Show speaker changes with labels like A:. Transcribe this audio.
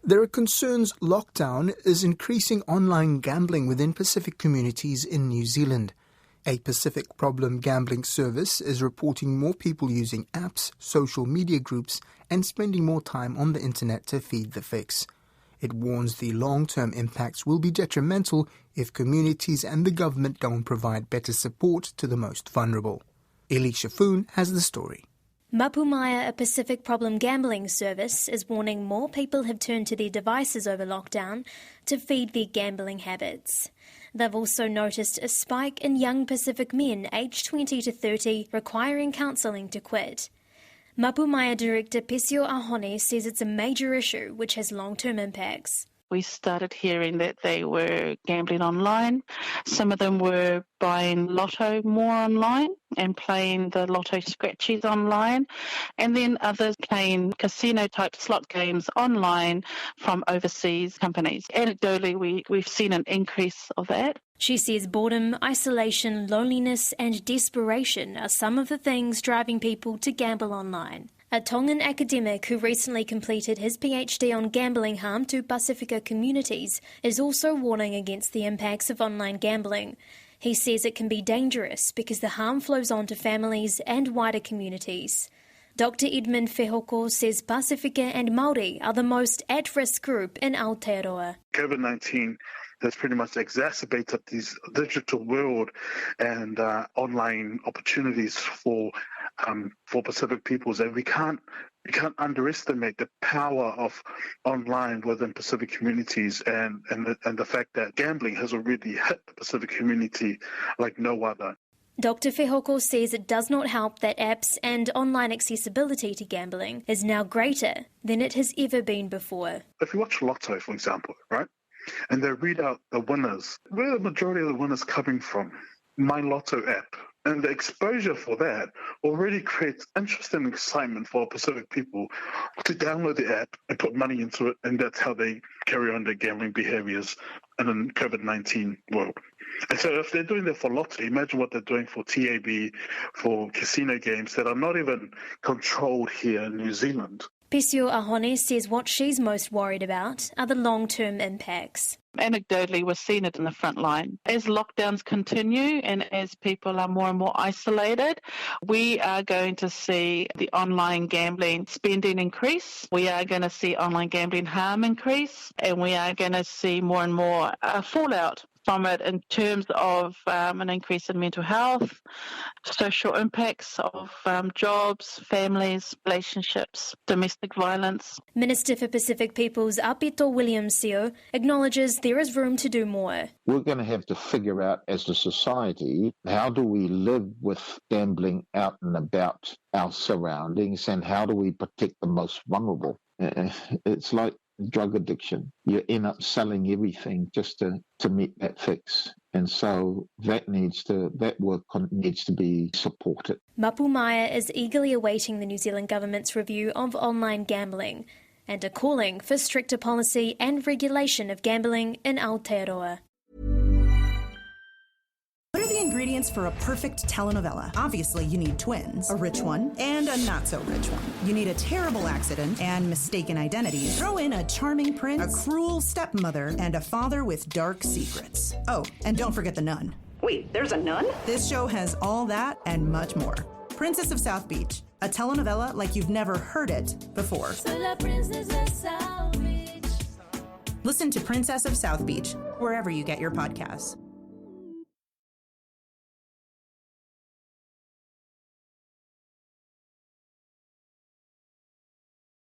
A: There are concerns lockdown is increasing online gambling within Pacific communities in New Zealand. A Pacific Problem Gambling Service is reporting more people using apps, social media groups, and spending more time on the internet to feed the fix. It warns the long-term impacts will be detrimental if communities and the government don't provide better support to the most vulnerable. Elisha Foon has the story.
B: Mapumaya, a Pacific Problem Gambling Service, is warning more people have turned to their devices over lockdown to feed their gambling habits. They've also noticed a spike in young Pacific men aged 20 to 30 requiring counselling to quit. Mapumaya Director Pesio Ahone says it's a major issue which has long-term impacts.
C: We started hearing that they were gambling online. Some of them were buying lotto more online and playing the lotto scratchies online, and then others playing casino-type slot games online from overseas companies. Anecdotally, we've seen an increase of that.
B: She says boredom, isolation, loneliness and desperation are some of the things driving people to gamble online. A Tongan academic who recently completed his PhD on gambling harm to Pasifika communities is also warning against the impacts of online gambling. He says it can be dangerous because the harm flows on to families and wider communities. Dr. Edmund Fehoko says Pasifika and Māori are the most at-risk group in Aotearoa.
D: COVID-19 has pretty much exacerbated this digital world and online opportunities for Pacific peoples, and we can't underestimate the power of online within Pacific communities, and the fact that gambling has already hit the Pacific community like no other.
B: Dr. Fehoko says it does not help that apps and online accessibility to gambling is now greater than it has ever been before.
D: If you watch Lotto, for example, right, and they read out the winners, where are the majority of the winners coming from? My Lotto app. And the exposure for that already creates interest and excitement for Pacific people to download the app and put money into it, and that's how they carry on their gambling behaviors in a COVID-19 world. And so if they're doing that for Lotto, imagine what they're doing for TAB, for casino games that are not even controlled here in New Zealand.
B: Pesio Ahone says what she's most worried about are the long-term impacts.
C: Anecdotally, we're seeing it in the front line. As lockdowns continue and as people are more and more isolated, we are going to see the online gambling spending increase. We are going to see online gambling harm increase, and we are going to see more and more fallout from it in terms of an increase in mental health, social impacts of jobs, families, relationships, domestic violence.
B: Minister for Pacific Peoples Apito Williams-Seo acknowledges there is room to do more.
E: We're going to have to figure out as a society, how do we live with gambling out and about our surroundings, and how do we protect the most vulnerable? It's like drug addiction. You end up selling everything just to meet that fix. And so that work needs to be supported.
B: Mapumaya is eagerly awaiting the New Zealand government's review of online gambling and are calling for stricter policy and regulation of gambling in Aotearoa.
F: What are the ingredients for a perfect telenovela? Obviously, you need twins, a rich one and a not-so-rich one. You need a terrible accident and mistaken identities. Throw in a charming prince, a cruel stepmother, and a father with dark secrets. Oh, and don't forget the nun.
G: Wait, there's a nun?
F: This show has all that and much more. Princess of South Beach, a telenovela like you've never heard it before. Listen to Princess of South Beach wherever you get your podcasts.